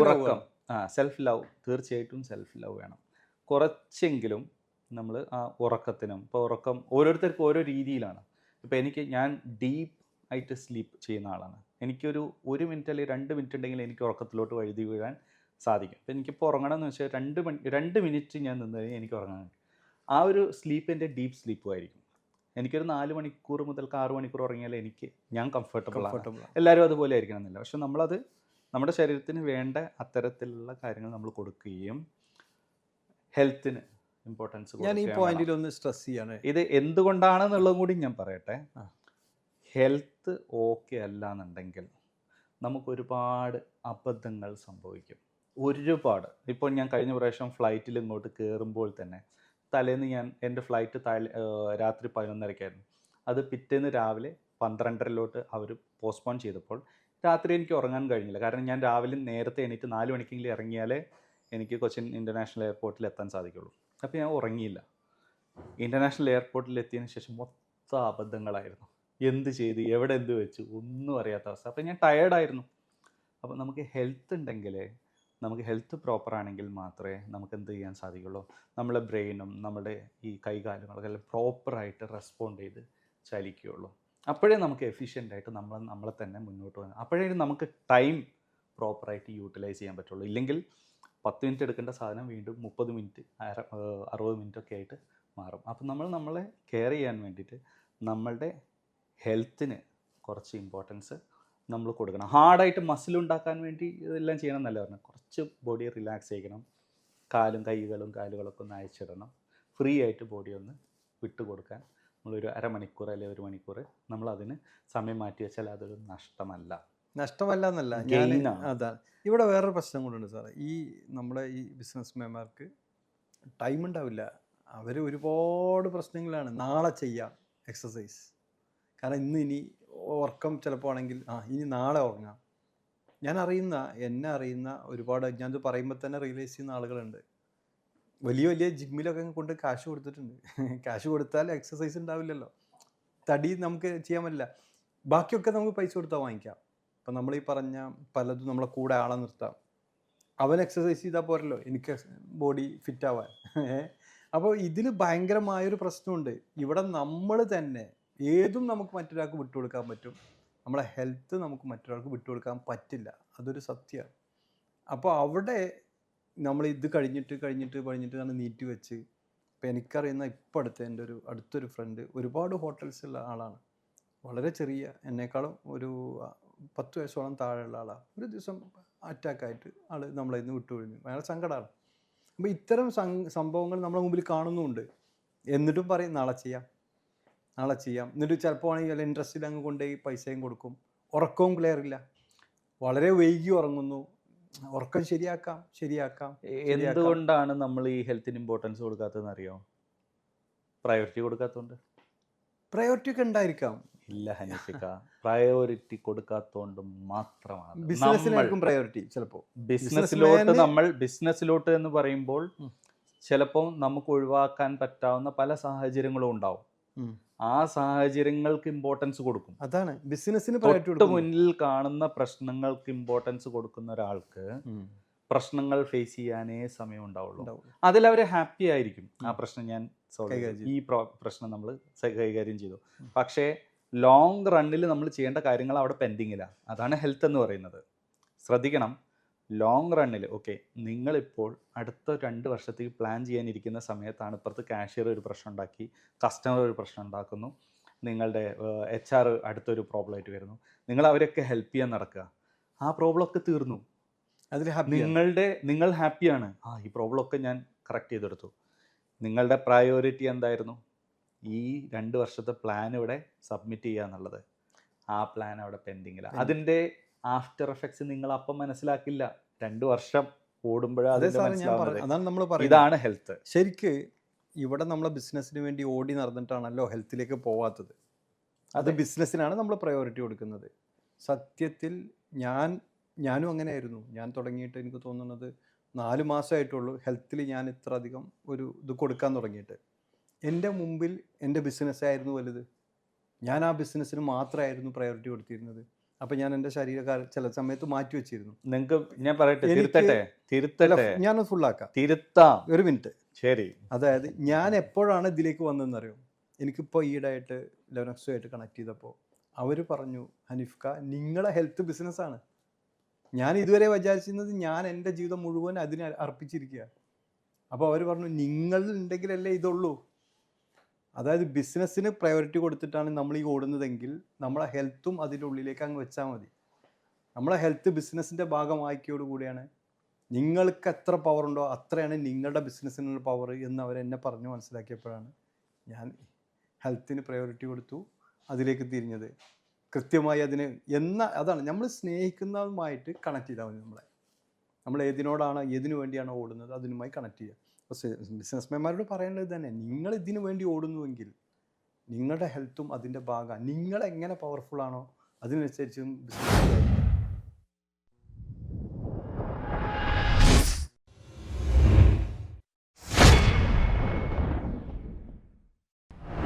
ഉറക്കം, self love, തീർച്ചയായിട്ടും self love വേണം. കുറച്ചെങ്കിലും നമ്മൾ ആ ഉറക്കത്തിനും, ഇപ്പോൾ ഉറക്കം ഓരോരുത്തർക്കും ഓരോ രീതിയിലാണ്. ഇപ്പോൾ ഞാൻ ഡീപ്പ് ആയിട്ട് സ്ലീപ്പ് ചെയ്യുന്ന ആളാണ്. എനിക്കൊരു 1 മിനിറ്റ് അല്ലെങ്കിൽ 2 മിനിറ്റ് ഉണ്ടെങ്കിൽ എനിക്ക് ഉറക്കത്തിലോട്ട് വഴുതി വീഴാൻ സാധിക്കും. അപ്പോൾ എനിക്കിപ്പോൾ ഉറങ്ങണം എന്ന് വെച്ചാൽ 2 മിനിറ്റ് ഞാൻ നിന്ന് കഴിഞ്ഞാൽ എനിക്ക് ഉറങ്ങാൻ കഴിയും. ആ ഒരു സ്ലീപ്പ് എൻ്റെ ഡീപ്പ് സ്ലീപ്പും ആയിരിക്കും. എനിക്കൊരു 4 മണിക്കൂർ മുതൽ 6 മണിക്കൂർ ഉറങ്ങിയാൽ ഞാൻ കംഫർട്ടബിൾ ആണ്. എല്ലാവരും അതുപോലെ ആയിരിക്കണം എന്നില്ല. പക്ഷെ നമ്മളത് നമ്മുടെ ശരീരത്തിന് വേണ്ട അത്തരത്തിലുള്ള കാര്യങ്ങൾ നമ്മൾ കൊടുക്കുകയും ഹെൽത്തിന് ഇമ്പോർട്ടൻസ് ഞാൻ ഈ പോയിന്റിൽ ഒന്ന് സ്ട്രെസ് ചെയ്യാണ്. ഇത് എന്തുകൊണ്ടാണെന്നുള്ളതും കൂടി ഞാൻ പറയട്ടെ. ഹെൽത്ത് ഓക്കെ അല്ല എന്നുണ്ടെങ്കിൽ നമുക്കൊരുപാട് അബദ്ധങ്ങൾ സംഭവിക്കും. ഒരുപാട്. ഇപ്പോൾ ഞാൻ കഴിഞ്ഞ പ്രാവശ്യം ഫ്ലൈറ്റിൽ ഇങ്ങോട്ട് കയറുമ്പോൾ തന്നെ തലേന്ന് എൻ്റെ ഫ്ലൈറ്റ് രാത്രി 11:30-ക്കായിരുന്നു. അത് പിറ്റേന്ന് രാവിലെ 12:30 അവർ പോസ്റ്റ്പോൺ ചെയ്തപ്പോൾ രാത്രി എനിക്ക് ഉറങ്ങാൻ കഴിഞ്ഞില്ല. കാരണം ഞാൻ രാവിലെ നേരത്തെ എണീറ്റ് 4 മണിക്കെങ്കിലും ഇറങ്ങിയാലേ എനിക്ക് കൊച്ചിൻ ഇൻ്റർനാഷണൽ എയർപോർട്ടിൽ എത്താൻ സാധിക്കുള്ളൂ. അപ്പോൾ ഞാൻ ഉറങ്ങിയില്ല. ഇൻ്റർനാഷണൽ എയർപോർട്ടിൽ എത്തിയതിന് ശേഷം മൊത്തം അബദ്ധങ്ങളായിരുന്നു. എന്ത് ചെയ്ത്, എവിടെ എന്ത് വെച്ചു, ഒന്നും അറിയാത്ത അവസ്ഥ. അപ്പോൾ ഞാൻ ടയേർഡായിരുന്നു. അപ്പോൾ നമുക്ക് ഹെൽത്ത് പ്രോപ്പറാണെങ്കിൽ മാത്രമേ നമുക്ക് എന്ത് ചെയ്യാൻ സാധിക്കുള്ളൂ. നമ്മളെ ബ്രെയിനും നമ്മുടെ ഈ കൈകാലുകളൊക്കെ പ്രോപ്പറായിട്ട് റെസ്പോണ്ട് ചെയ്ത് ചലിക്കുകയുള്ളൂ. അപ്പോഴേ നമുക്ക് എഫിഷ്യൻ്റായിട്ട് നമ്മളെ തന്നെ മുന്നോട്ട് പോകാൻ, അപ്പോഴേ നമുക്ക് ടൈം പ്രോപ്പറായിട്ട് യൂട്ടിലൈസ് ചെയ്യാൻ പറ്റുള്ളൂ. ഇല്ലെങ്കിൽ 10 മിനിറ്റ് എടുക്കേണ്ട സാധനം വീണ്ടും 30 മിനിറ്റ് 60 മിനിറ്റൊക്കെ ആയിട്ട് മാറും. അപ്പം നമ്മളെ കെയർ ചെയ്യാൻ വേണ്ടിയിട്ട് നമ്മളുടെ ഹെൽത്തിന് കുറച്ച് ഇമ്പോർട്ടൻസ് നമ്മൾ കൊടുക്കണം. ഹാർഡായിട്ട് മസിൽ ഉണ്ടാക്കാൻ വേണ്ടി ഇതെല്ലാം ചെയ്യണം എന്നല്ല പറഞ്ഞത്. കുറച്ച് ബോഡി റിലാക്സ് ചെയ്യണം. കാലുകളൊക്കെ ഒന്ന് അയച്ചിടണം. ഫ്രീ ആയിട്ട് ബോഡി ഒന്ന് വിട്ടുകൊടുക്കാൻ നമ്മളൊരു അരമണിക്കൂർ അല്ലെങ്കിൽ 1 മണിക്കൂർ നമ്മളതിന് സമയം മാറ്റി വെച്ചാൽ അതൊരു നഷ്ടമല്ല എന്നല്ല. അതാണ് ഇവിടെ വേറൊരു പ്രശ്നം കൊണ്ടുണ്ട് സാറേ. നമ്മുടെ ഈ ബിസിനസ്മാൻമാർക്ക് ടൈം ഉണ്ടാവില്ല. അവർ ഒരുപാട് പ്രശ്നങ്ങളാണ്. നാളെ ചെയ്യാം എക്സസൈസ്, കാരണം ഇനി ഉറക്കം ചിലപ്പോൾ ആണെങ്കിൽ ഇനി നാളെ ഉറങ്ങാം. എന്നെ അറിയുന്ന ഒരുപാട്, ഞാനത് പറയുമ്പോൾ തന്നെ റിയലൈസ് ചെയ്യുന്ന ആളുകളുണ്ട്. വലിയ ജിമ്മിലൊക്കെ കൊണ്ട് കാശ് കൊടുത്തിട്ടുണ്ട്. കാശ് കൊടുത്താൽ എക്സസൈസ് ഉണ്ടാവില്ലല്ലോ, തടി നമുക്ക് ചെയ്യാൻ പറ്റില്ല. ബാക്കിയൊക്കെ നമുക്ക് പൈസ കൊടുത്താൽ വാങ്ങിക്കാം. അപ്പം നമ്മൾ ഈ പറഞ്ഞ പലതും നമ്മളെ കൂടെ ആളെ നിർത്താം. അവൻ എക്സസൈസ് ചെയ്താൽ പോരല്ലോ എനിക്ക് ബോഡി ഫിറ്റ് ആവാൻ. അപ്പോൾ ഇതിൽ ഭയങ്കരമായൊരു പ്രശ്നമുണ്ട്. ഇവിടെ നമ്മൾ തന്നെ ഏതും നമുക്ക് മറ്റൊരാൾക്ക് വിട്ടുകൊടുക്കാൻ പറ്റും, നമ്മളെ ഹെൽത്ത് നമുക്ക് മറ്റൊരാൾക്ക് വിട്ടുകൊടുക്കാൻ പറ്റില്ല. അതൊരു സത്യമാണ്. അപ്പോൾ അവിടെ നമ്മൾ ഇത് കഴിഞ്ഞിട്ട് നീട്ടി വെച്ച്, ഇപ്പം എനിക്കറിയുന്ന എൻ്റെ അടുത്തൊരു ഫ്രണ്ട് ഒരുപാട് ഹോട്ടൽസുള്ള ആളാണ്. വളരെ ചെറിയ, എന്നേക്കാളും ഒരു 10 വയസ്സോളം താഴെയുള്ള ആളാണ്. ഒരു ദിവസം അറ്റാക്കായിട്ട് ആൾ നമ്മളെ ഇന്ന് വിട്ടുകൊഴിഞ്ഞു. ഭയങ്കര സങ്കടമാണ്. അപ്പോൾ ഇത്തരം സംഭവങ്ങൾ നമ്മളെ മുമ്പിൽ കാണുന്നുമുണ്ട്. എന്നിട്ടും പറയും നാളെ ചെയ്യാം. എന്നിട്ട് ചിലപ്പോൾ ആണെങ്കിൽ വല്ല ഇൻട്രസ്റ്റിൽ അങ്ങ് കൊണ്ടുപോയി പൈസയും കൊടുക്കും. ഉറക്കവും ക്ലിയർ ഇല്ല, വളരെ വൈകി ഉറങ്ങുന്നു. ഉറക്കം ശരിയാക്കാം. എന്തുകൊണ്ടാണ് നമ്മൾ ഈ ഹെൽത്തിന് ഇമ്പോർട്ടൻസ് കൊടുക്കാത്തതെന്ന് അറിയാമോ? പ്രയോറിറ്റി കൊടുക്കാത്തതുകൊണ്ട്. പ്രയോറിറ്റി ഒക്കെ ഉണ്ടായിരിക്കാം. ഇല്ല ഹനീഫിക്ക, പ്രയോറിറ്റി കൊടുക്കാത്തതുകൊണ്ട് മാത്രമാണ്. ബിസിനസ്സിനായിരിക്കും പ്രയോറിറ്റി. ചിലപ്പോൾ ബിസിനസ്സിലോട്ട് എന്ന് പറയുമ്പോൾ ചിലപ്പോൾ നമുക്ക് ഒഴിവാക്കാൻ പറ്റാവുന്ന പല സാഹചര്യങ്ങളും ഉണ്ടാവും. ആ സാഹചര്യങ്ങൾക്ക് ഇമ്പോർട്ടൻസ് കൊടുക്കും. അതാണ് ബിസിനസ്സിന് മുന്നിൽ കാണുന്ന പ്രശ്നങ്ങൾക്ക് ഇമ്പോർട്ടൻസ് കൊടുക്കുന്ന ഒരാൾക്ക് പ്രശ്നങ്ങൾ ഫേസ് ചെയ്യാനേ സമയം ഉണ്ടാവുള്ളൂ. അതിലവർ ഹാപ്പി ആയിരിക്കും. ആ പ്രശ്നം ഞാൻ പ്രശ്നം നമ്മൾ കൈകാര്യം ചെയ്തു. പക്ഷേ ലോങ് റണ്ണിൽ നമ്മൾ ചെയ്യേണ്ട കാര്യങ്ങൾ അവിടെ പെൻഡിങ്ങിലാണ്. അതാണ് ഹെൽത്ത് എന്ന് പറയുന്നത്. ശ്രദ്ധിക്കണം. ലോങ് റണ്ണിൽ നിങ്ങളിപ്പോൾ അടുത്ത 2 വർഷത്തേക്ക് പ്ലാൻ ചെയ്യാനിരിക്കുന്ന സമയത്താണ് ഇപ്പുറത്ത് കാഷ്യർ ഒരു പ്രശ്നം ഉണ്ടാക്കി, കസ്റ്റമർ ഒരു പ്രശ്നം ഉണ്ടാക്കുന്നു, നിങ്ങളുടെ HR അടുത്തൊരു പ്രോബ്ലം ആയിട്ട് വരുന്നു. നിങ്ങൾ അവരൊക്കെ ഹെൽപ്പ് ചെയ്യാൻ നടക്കുക. ആ പ്രോബ്ലം ഒക്കെ തീർന്നു, നിങ്ങൾ ഹാപ്പിയാണ്. ഈ പ്രോബ്ലം ഒക്കെ ഞാൻ കറക്റ്റ് ചെയ്തെടുത്തു. നിങ്ങളുടെ പ്രയോറിറ്റി എന്തായിരുന്നു? ഈ 2 വർഷത്തെ പ്ലാൻ ഇവിടെ സബ്മിറ്റ് ചെയ്യുക എന്നുള്ളത്. ആ പ്ലാൻ അവിടെ പെൻഡിങ്ങിലാണ്. അതിൻ്റെ ആഫ്റ്റർ എഫക്ട്സ് നിങ്ങൾ അപ്പം മനസ്സിലാക്കില്ല. 2 വർഷം കൂടുമ്പോഴാണ് ഇതാണ് ഹെൽത്ത്. ശരിക്ക് ഇവിടെ നമ്മളെ ബിസിനസ്സിന് വേണ്ടി ഓടി നടന്നിട്ടാണല്ലോ ഹെൽത്തിലേക്ക് പോവാത്തത്. അത് ബിസിനസ്സിനാണ് നമ്മൾ പ്രയോറിറ്റി കൊടുക്കുന്നത്. സത്യത്തിൽ ഞാനും അങ്ങനെയായിരുന്നു. ഞാൻ തുടങ്ങിയിട്ട് എനിക്ക് തോന്നുന്നത് 4 മാസമായിട്ടുള്ളൂ ഹെൽത്തിൽ ഞാൻ ഇത്ര അധികം ഇത് കൊടുക്കാൻ തുടങ്ങിയിട്ട്. എൻ്റെ മുമ്പിൽ എൻ്റെ ബിസിനസ്സായിരുന്നു വലുത്. ഞാൻ ആ ബിസിനസ്സിന് മാത്രമായിരുന്നു പ്രയോറിറ്റി കൊടുത്തിരുന്നത്. അപ്പോൾ ഞാൻ എൻ്റെ ശരീരകാര്യം ചില സമയത്ത് മാറ്റി വെച്ചിരുന്നു. നിങ്ങൾക്ക് ഞാൻ പറയട്ടെ, എനിക്ക് തിരുത്തട്ടെ, ഞാനത് ഫുള്ളാക്കാം. തിരുത്താം. ഒരു മിനിറ്റ്. ശരി. അതായത് ഞാൻ എപ്പോഴാണ് ഇതിലേക്ക് വന്നതെന്ന് അറിയോ? എനിക്കിപ്പോൾ ഈയിടെയായിട്ട് ലെവനക്സുമായിട്ട് കണക്ട് ചെയ്തപ്പോൾ അവർ പറഞ്ഞു, ഹനീഫ്ക്ക നിങ്ങളെ ഹെൽത്ത് ബിസിനസ്സാണ്. ഞാൻ ഇതുവരെ വിചാരിച്ചിരുന്നത് ഞാൻ എൻ്റെ ജീവിതം മുഴുവൻ അതിനെ അർപ്പിച്ചിരിക്കുക. അപ്പോൾ അവർ പറഞ്ഞു നിങ്ങൾ ഉണ്ടെങ്കിലല്ലേ ഇതുള്ളൂ. അതായത് ബിസിനസ്സിന് പ്രയോറിറ്റി കൊടുത്തിട്ടാണ് നമ്മൾ ഈ ഓടുന്നതെങ്കിൽ നമ്മളെ ഹെൽത്തും അതിൻ്റെ ഉള്ളിലേക്ക് അങ്ങ് വെച്ചാൽ മതി. നമ്മളെ ഹെൽത്ത് ബിസിനസ്സിൻ്റെ ഭാഗമാക്കിയോടുകൂടിയാണ് നിങ്ങൾക്ക് എത്ര പവറുണ്ടോ അത്രയാണ് നിങ്ങളുടെ ബിസിനസ്സിനുള്ള പവർ എന്ന് അവരെന്നെ പറഞ്ഞു മനസ്സിലാക്കിയപ്പോഴാണ് ഞാൻ ഹെൽത്തിന് പ്രയോറിറ്റി കൊടുത്തു, അതിലേക്ക് തിരിഞ്ഞത്. കൃത്യമായി അതിന് അതാണ് നമ്മൾ സ്നേഹിക്കുന്നതുമായിട്ട് കണക്ട് ചെയ്താൽ മതി. നമ്മൾ ഏതിനു വേണ്ടിയാണോ ഓടുന്നത് അതിനുമായി കണക്ട് ചെയ്യുക. അപ്പോൾ ബിസിനസ്മാൻമാരോട് പറയേണ്ടത് തന്നെ, നിങ്ങൾ ഇതിനു വേണ്ടി ഓടുന്നുവെങ്കിൽ നിങ്ങളുടെ ഹെൽത്തും അതിൻ്റെ ഭാഗമാണ്. നിങ്ങളെങ്ങനെ പവർഫുള്ളാണോ അതിനനുസരിച്ചും ബിസിനസ്